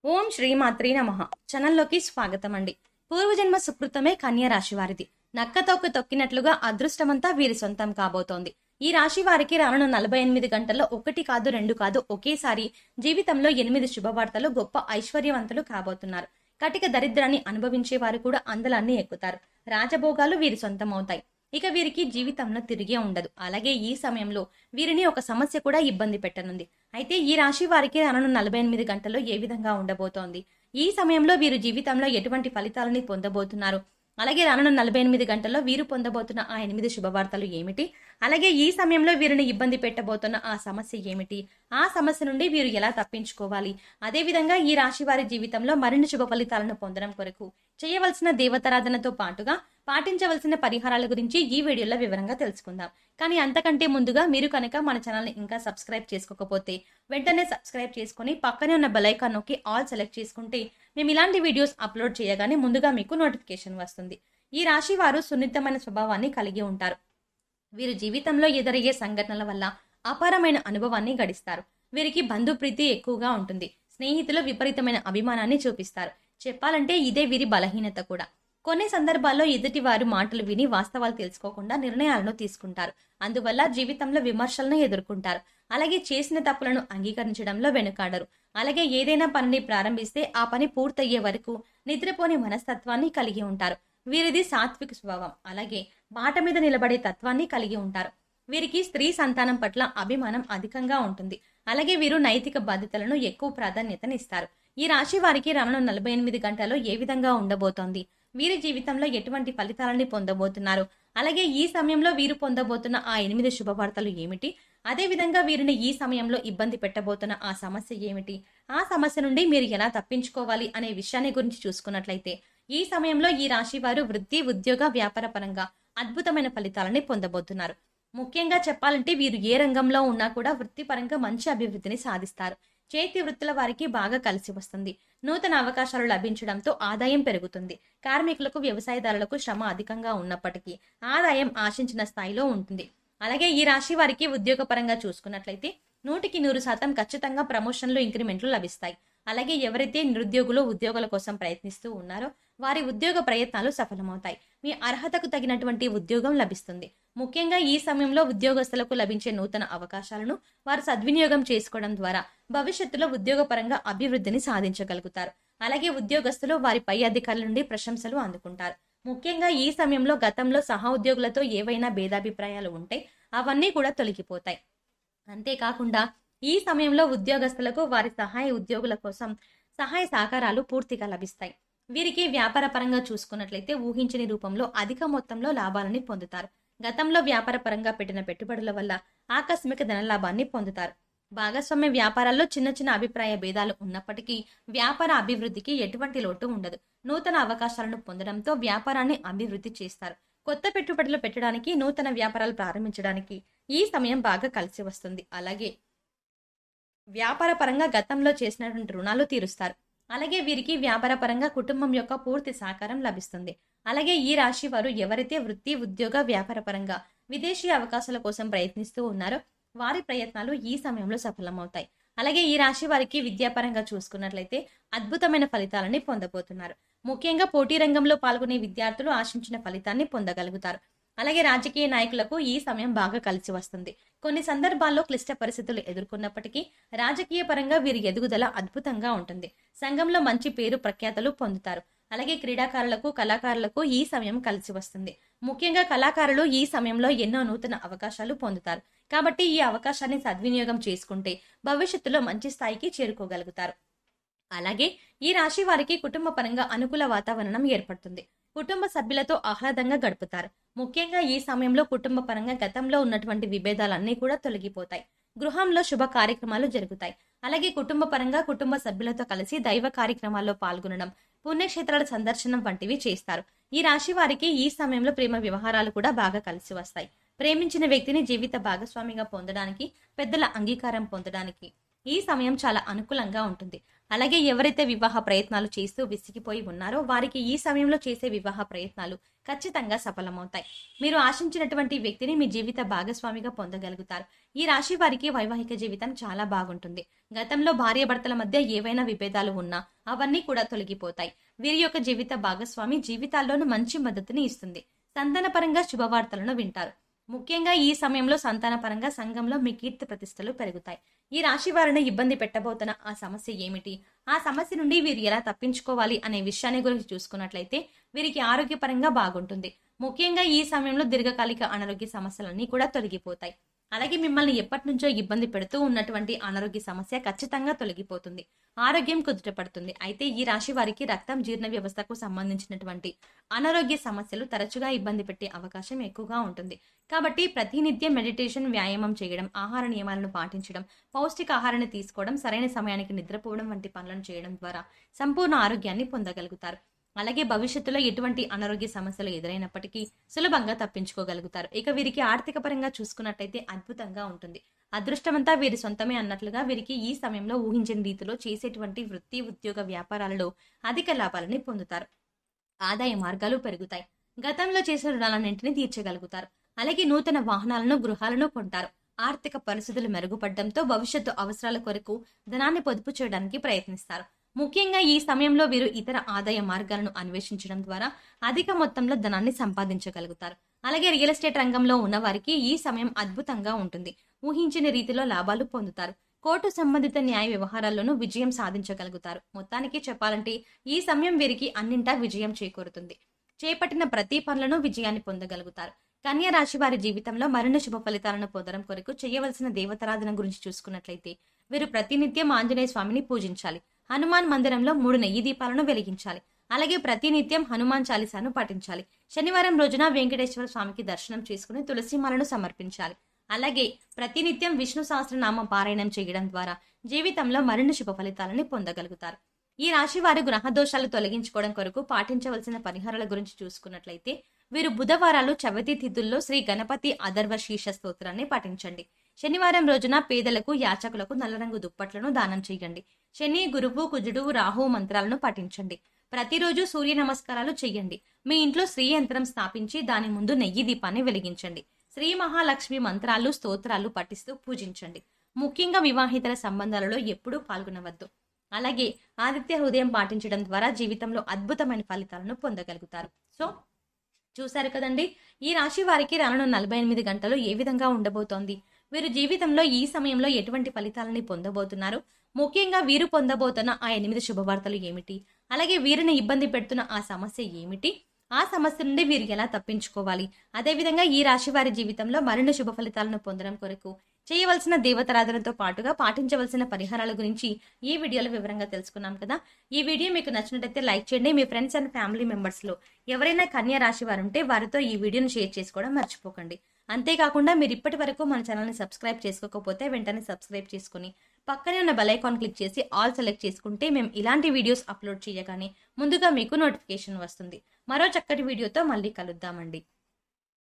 ఓం శ్రీమాత్రే నమః. ఛానల్లోకి స్వాగతం అండి. పూర్వజన్మ సుకృతమే కన్య రాశి వారిది. నక్కతోక తొక్కినట్లుగా అదృష్టమంతా వీరి సొంతం కాబోతోంది. ఈ రాశి వారికి రానున్న 48 గంటల్లో 1 కాదు 2 కాదు ఒకేసారి జీవితంలో 8 శుభవార్తలు, గొప్ప ఐశ్వర్యవంతులు కాబోతున్నారు. కటిక దరిద్రాన్ని అనుభవించే వారు కూడా అందలన్నీ ఎక్కుతారు. రాజభోగాలు వీరి సొంతం అవుతాయి. ఇక వీరికి జీవితంలో తిరిగే ఉండదు. అలాగే ఈ సమయంలో వీరిని ఒక సమస్య కూడా ఇబ్బంది పెట్టనుంది. అయితే ఈ రాశి వారికి రానున్న 48 గంటల్లో ఏ విధంగా ఉండబోతోంది, ఈ సమయంలో వీరు జీవితంలో ఎటువంటి ఫలితాలని పొందబోతున్నారు, అలాగే రానున్న 48 గంటల్లో వీరు పొందబోతున్న ఆ 8 శుభవార్తలు ఏమిటి, అలాగే ఈ సమయంలో వీరిని ఇబ్బంది పెట్టబోతున్న ఆ సమస్య ఏమిటి, ఆ సమస్య నుండి వీరు ఎలా తప్పించుకోవాలి, అదేవిధంగా ఈ రాశి వారి జీవితంలో మరిన్ని శుభ ఫలితాలను పొందడం కొరకు చేయవలసిన దేవతారాధనతో పాటుగా పాటించవలసిన పరిహారాల గురించి ఈ వీడియోలో వివరంగా తెలుసుకుందాం. కానీ అంతకంటే ముందుగా మీరు కనుక మన ఛానల్ని ఇంకా సబ్స్క్రైబ్ చేసుకోకపోతే వెంటనే సబ్స్క్రైబ్ చేసుకుని పక్కనే ఉన్న బెల్ ఐకాన్ నొక్కి ఆల్ సెలెక్ట్ చేసుకుంటే మేము ఇలాంటి వీడియోస్ అప్లోడ్ చేయగానే ముందుగా మీకు నోటిఫికేషన్ వస్తుంది. ఈ రాశి వారు సున్నితమైన స్వభావాన్ని కలిగి ఉంటారు. వీరు జీవితంలో ఎదురయ్యే సంఘటనల వల్ల అపారమైన అనుభవాన్ని గడిస్తారు. వీరికి బంధుప్రీతి ఎక్కువగా ఉంటుంది. స్నేహితులు విపరీతమైన అభిమానాన్ని చూపిస్తారు. చెప్పాలంటే ఇదే వీరి బలహీనత కూడా. కొన్ని సందర్భాల్లో ఎదుటి వారు మాటలు విని వాస్తవాలు తెలుసుకోకుండా నిర్ణయాలను తీసుకుంటారు. అందువల్ల జీవితంలో విమర్శలను ఎదుర్కొంటారు. అలాగే చేసిన తప్పులను అంగీకరించడంలో వెనుకాడరు. అలాగే ఏదైనా పనిని ప్రారంభిస్తే ఆ పని పూర్తయ్యే వరకు నిద్రపోని మనస్తత్వాన్ని కలిగి ఉంటారు. వీరిది సాత్విక స్వభావం. అలాగే మాట మీద నిలబడే తత్వాన్ని కలిగి ఉంటారు. వీరికి స్త్రీ సంతానం పట్ల అభిమానం అధికంగా ఉంటుంది. అలాగే వీరు నైతిక బాధ్యతలను ఎక్కువ ప్రాధాన్యతనిస్తారు. ఈ రాశి వారికి రానున్న 48 గంటల్లో ఏ విధంగా ఉండబోతోంది, వీరి జీవితంలో ఎటువంటి ఫలితాలని పొందబోతున్నారు, అలాగే ఈ సమయంలో వీరు పొందబోతున్న ఆ 8 శుభవార్తలు ఏమిటి, అదే విధంగా వీరిని ఈ సమయంలో ఇబ్బంది పెట్టబోతున్న ఆ సమస్య ఏమిటి, ఆ సమస్య నుండి మీరు ఎలా తప్పించుకోవాలి అనే విషయాన్ని గురించి చూసుకున్నట్లయితే ఈ సమయంలో ఈ రాశి వారు వృత్తి, ఉద్యోగ, వ్యాపార పరంగా అద్భుతమైన ఫలితాలని పొందబోతున్నారు. ముఖ్యంగా చెప్పాలంటే వీరు ఏ రంగంలో ఉన్నా కూడా వృత్తిపరంగా మంచి అభివృద్ధిని సాధిస్తారు. చేతి వృత్తుల వారికి బాగా కలిసి వస్తుంది. నూతన అవకాశాలు లభించడంతో ఆదాయం పెరుగుతుంది. కార్మికులకు, వ్యవసాయదారులకు శ్రమ అధికంగా ఉన్నప్పటికీ ఆదాయం ఆశించిన స్థాయిలో ఉంటుంది. అలాగే ఈ రాశి వారికి ఉద్యోగపరంగా చూసుకున్నట్లయితే 100% ఖచ్చితంగా ప్రమోషన్లు, ఇంక్రిమెంట్లు లభిస్తాయి. అలాగే ఎవరైతే నిరుద్యోగులు ఉద్యోగాల కోసం ప్రయత్నిస్తూ ఉన్నారో వారి ఉద్యోగ ప్రయత్నాలు సఫలమవుతాయి. మీ అర్హతకు తగినటువంటి ఉద్యోగం లభిస్తుంది. ముఖ్యంగా ఈ సమయంలో ఉద్యోగస్తులకు లభించే నూతన అవకాశాలను వారు సద్వినియోగం చేసుకోవడం ద్వారా భవిష్యత్తులో ఉద్యోగపరంగా అభివృద్ధిని సాధించగలుగుతారు. అలాగే ఉద్యోగస్తులు వారి పై అధికారుల నుండి ప్రశంసలు అందుకుంటారు. ముఖ్యంగా ఈ సమయంలో గతంలో సహా ఉద్యోగులతో ఏవైనా భేదాభిప్రాయాలు ఉంటే అవన్నీ కూడా తొలగిపోతాయి. అంతేకాకుండా ఈ సమయంలో ఉద్యోగస్తులకు వారి సహాయ ఉద్యోగుల కోసం సహాయ సహకారాలు పూర్తిగా లభిస్తాయి. వీరికి వ్యాపార పరంగా చూసుకున్నట్లయితే ఊహించని రూపంలో అధిక మొత్తంలో లాభాలని పొందుతారు. గతంలో వ్యాపార పరంగా పెట్టిన పెట్టుబడుల వల్ల ఆకస్మిక ధనలాభాన్ని పొందుతారు. భాగస్వామ్య వ్యాపారాల్లో చిన్న చిన్న అభిప్రాయ భేదాలు ఉన్నప్పటికీ వ్యాపార అభివృద్ధికి ఎటువంటి లోటు ఉండదు. నూతన అవకాశాలను పొందడంతో వ్యాపారాన్ని అభివృద్ధి చేస్తారు. కొత్త పెట్టుబడులు పెట్టడానికి, నూతన వ్యాపారాలు ప్రారంభించడానికి ఈ సమయం బాగా కలిసి వస్తుంది. అలాగే వ్యాపార పరంగా గతంలో చేసినటువంటి రుణాలు తీరుస్తారు. అలాగే వీరికి వ్యాపార పరంగా కుటుంబం యొక్క పూర్తి సహకారం లభిస్తుంది. అలాగే ఈ రాశి వారు ఎవరైతే వృత్తి, ఉద్యోగ, వ్యాపార పరంగా విదేశీ అవకాశాల కోసం ప్రయత్నిస్తూ ఉన్నారో వారి ప్రయత్నాలు ఈ సమయంలో సఫలమవుతాయి. అలాగే ఈ రాశి వారికి విద్యాపరంగా చూసుకున్నట్లయితే అద్భుతమైన ఫలితాలని పొందబోతున్నారు. ముఖ్యంగా పోటీ రంగంలో పాల్గొనే విద్యార్థులు ఆశించిన ఫలితాన్ని పొందగలుగుతారు. అలాగే రాజకీయ నాయకులకు ఈ సమయం బాగా కలిసి వస్తుంది. కొన్ని సందర్భాల్లో క్లిష్ట పరిస్థితులు ఎదుర్కొన్నప్పటికీ రాజకీయ పరంగా వీరి ఎదుగుదల అద్భుతంగా ఉంటుంది. సంఘంలో మంచి పేరు ప్రఖ్యాతలు పొందుతారు. అలాగే క్రీడాకారులకు, కళాకారులకు ఈ సమయం కలిసి వస్తుంది. ముఖ్యంగా కళాకారులు ఈ సమయంలో ఎన్నో నూతన అవకాశాలు పొందుతారు. కాబట్టి ఈ అవకాశాన్ని సద్వినియోగం చేసుకుంటే భవిష్యత్తులో మంచి స్థాయికి చేరుకోగలుగుతారు. అలాగే ఈ రాశి వారికి కుటుంబ పరంగా అనుకూల వాతావరణం ఏర్పడుతుంది. కుటుంబ సభ్యులతో ఆహ్లాదంగా గడుపుతారు. ముఖ్యంగా ఈ సమయంలో కుటుంబ పరంగా గతంలో ఉన్నటువంటి విభేదాలన్నీ కూడా తొలగిపోతాయి. గృహంలో శుభ కార్యక్రమాలు జరుగుతాయి. అలాగే కుటుంబ పరంగా కుటుంబ సభ్యులతో కలిసి దైవ కార్యక్రమాల్లో పాల్గొనడం, పుణ్యక్షేత్రాల సందర్శనం వంటివి చేస్తారు. ఈ రాశి వారికి ఈ సమయంలో ప్రేమ వ్యవహారాలు కూడా బాగా కలిసి వస్తాయి. ప్రేమించిన వ్యక్తిని జీవిత భాగస్వామిగా పొందడానికి, పెద్దల అంగీకారం పొందడానికి ఈ సమయం చాలా అనుకూలంగా ఉంటుంది. అలాగే ఎవరైతే వివాహ ప్రయత్నాలు చేస్తూ విసిగిపోయి ఉన్నారో వారికి ఈ సమయంలో చేసే వివాహ ప్రయత్నాలు ఖచ్చితంగా సఫలమవుతాయి. మీరు ఆశించినటువంటి వ్యక్తిని మీ జీవిత భాగస్వామిగా పొందగలుగుతారు. ఈ రాశి వారికి వైవాహిక జీవితం చాలా బాగుంటుంది. గతంలో భార్యాభర్తల మధ్య ఏవైనా విభేదాలు ఉన్నా అవన్నీ కూడా తొలగిపోతాయి. వీరి యొక్క జీవిత భాగస్వామి జీవితాల్లోనూ మంచి మద్దతుని ఇస్తుంది. సంతానపరంగా శుభవార్తలను వింటారు. ముఖ్యంగా ఈ సమయంలో సంతానపరంగా సంఘంలో మీ కీర్తి ప్రతిష్టలు పెరుగుతాయి. ఈ రాశి వారిని ఇబ్బంది పెట్టబోతున్న ఆ సమస్య ఏమిటి, ఆ సమస్య నుండి వీరు ఎలా తప్పించుకోవాలి అనే విషయాన్ని గురించి చూసుకున్నట్లయితే వీరికి ఆరోగ్యపరంగా బాగుంటుంది. ముఖ్యంగా ఈ సమయంలో దీర్ఘకాలిక అనారోగ్య సమస్యలన్నీ కూడా తొలగిపోతాయి. అలాగే మిమ్మల్ని ఎప్పటి నుంచో ఇబ్బంది పెడుతూ ఉన్నటువంటి అనారోగ్య సమస్య ఖచ్చితంగా తొలగిపోతుంది. ఆరోగ్యం కుదుటపడుతుంది. అయితే ఈ రాశి వారికి రక్తం జీర్ణ వ్యవస్థకు సంబంధించినటువంటి అనారోగ్య సమస్యలు తరచుగా ఇబ్బంది పెట్టే అవకాశం ఎక్కువగా ఉంటుంది. కాబట్టి ప్రతినిత్యం మెడిటేషన్, వ్యాయామం చేయడం, ఆహార నియమాలను పాటించడం, పౌష్టిక ఆహారాన్ని తీసుకోవడం, సరైన సమయానికి నిద్రపోవడం వంటి పనులను చేయడం ద్వారా సంపూర్ణ ఆరోగ్యాన్ని పొందగలుగుతారు. అలాగే భవిష్యత్తులో ఎటువంటి అనారోగ్య సమస్యలు ఎదురైనప్పటికీ సులభంగా తప్పించుకోగలుగుతారు. ఇక వీరికి ఆర్థిక పరంగా చూసుకున్నట్టయితే అద్భుతంగా ఉంటుంది. అదృష్టమంతా వీరి సొంతమే అన్నట్లుగా వీరికి ఈ సమయంలో ఊహించని రీతిలో చేసేటువంటి వృత్తి, ఉద్యోగ, వ్యాపారాలలో అధిక లాభాలని పొందుతారు. ఆదాయ మార్గాలు పెరుగుతాయి. గతంలో చేసిన రుణాలన్నింటినీ తీర్చగలుగుతారు. అలాగే నూతన వాహనాలను, గృహాలను కొంటారు. ఆర్థిక పరిస్థితులు మెరుగుపడడంతో భవిష్యత్తు అవసరాల కొరకు ధనాన్ని పొదుపు చేయడానికి ప్రయత్నిస్తారు. ముఖ్యంగా ఈ సమయంలో వీరు ఇతర ఆదాయ మార్గాలను అన్వేషించడం ద్వారా అధిక మొత్తంలో ధనాన్ని సంపాదించగలుగుతారు. అలాగే రియల్ ఎస్టేట్ రంగంలో ఉన్న వారికి ఈ సమయం అద్భుతంగా ఉంటుంది. ఊహించని రీతిలో లాభాలు పొందుతారు. కోర్టు సంబంధిత న్యాయ వ్యవహారాల్లోనూ విజయం సాధించగలుగుతారు. మొత్తానికి చెప్పాలంటే ఈ సమయం వీరికి అన్నింటా విజయం చేకూరుతుంది. చేపట్టిన ప్రతి పనులను విజయాన్ని పొందగలుగుతారు. కన్యా రాశి వారి జీవితంలో మరిన్ని శుభ ఫలితాలను పొందడం కొరకు చేయవలసిన దేవతారాధన గురించి చూసుకున్నట్లయితే వీరు ప్రతినిత్యం ఆంజనేయ స్వామిని పూజించాలి. హనుమాన్ మందిరంలో 3 నెయ్యి దీపాలను వెలిగించాలి. అలాగే ప్రతినిత్యం హనుమాన్ చాలీసాను పఠించాలి. శనివారం రోజున వెంకటేశ్వర స్వామికి దర్శనం చేసుకుని తులసిమాలను సమర్పించాలి. అలాగే ప్రతినిత్యం విష్ణు సహస్రనామ పారాయణం చేయడం ద్వారా జీవితంలో మరిన్ని శుభ ఫలితాలని పొందగలుగుతారు. ఈ రాశి వారు గ్రహ దోషాలు తొలగించుకోవడం కొరకు పాటించవలసిన పరిహారాల గురించి చూసుకున్నట్లయితే వీరు బుధవారాలు చవితి తిథుల్లో శ్రీ గణపతి అథర్వ శీర్ష స్తోత్రాన్ని పఠించండి. శనివారం రోజున పేదలకు, యాచకులకు నల్ల రంగు దుప్పట్లను దానం చేయండి. శని, గురువు, కుజుడు, రాహు మంత్రాలను పఠించండి. ప్రతిరోజు సూర్య నమస్కారాలు చేయండి. మీ ఇంట్లో శ్రీ యంత్రం స్థాపించి దాని ముందు నెయ్యి దీపాన్ని వెలిగించండి. శ్రీ మహాలక్ష్మి మంత్రాలు, స్తోత్రాలు పఠిస్తూ పూజించండి. ముఖ్యంగా వివాహితర సంబంధాలలో ఎప్పుడూ పాల్గొనవద్దు. అలాగే ఆదిత్య హృదయం పాటించడం ద్వారా జీవితంలో అద్భుతమైన ఫలితాలను పొందగలుగుతారు. సో చూశారు కదండి, ఈ రాశి వారికి రానున్న 48 గంటలు ఏ విధంగా ఉండబోతోంది, వీరు జీవితంలో ఈ సమయంలో ఎటువంటి ఫలితాలని పొందబోతున్నారు, ముఖ్యంగా వీరు పొందబోతున్న ఆ 8 శుభవార్తలు ఏమిటి, అలాగే వీరిని ఇబ్బంది పెడుతున్న ఆ సమస్య ఏమిటి, ఆ సమస్య నుండి వీరు ఎలా తప్పించుకోవాలి, అదేవిధంగా ఈ రాశి వారి జీవితంలో మరిన్ని శుభ ఫలితాలను పొందడం కొరకు చేయవలసిన దేవతారాధనతో పాటుగా పాటించవలసిన పరిహారాల గురించి ఈ వీడియోలో వివరంగా తెలుసుకున్నాం కదా. ఈ వీడియో మీకు నచ్చినట్లయితే లైక్ చేయండి. మీ ఫ్రెండ్స్ అండ్ ఫ్యామిలీ మెంబర్స్ లో ఎవరైనా కన్యా రాశి వారు ఉంటే వారితో ఈ వీడియోను షేర్ చేసుకోవడం మర్చిపోకండి. అంతేకాకుండా మీరు ఇప్పటి వరకు మన ఛానల్ని సబ్స్క్రైబ్ చేసుకోకపోతే వెంటనే సబ్స్క్రైబ్ చేసుకుని పక్కనే ఉన్న బెల్ ఐకాన్ క్లిక్ చేసి ఆల్ సెలెక్ట్ చేసుకుంటే మేము ఇలాంటి వీడియోస్ అప్లోడ్ చేయగానే ముందుగా మీకు నోటిఫికేషన్ వస్తుంది. మరో చక్కటి వీడియోతో మళ్ళీ కలుద్దామండి.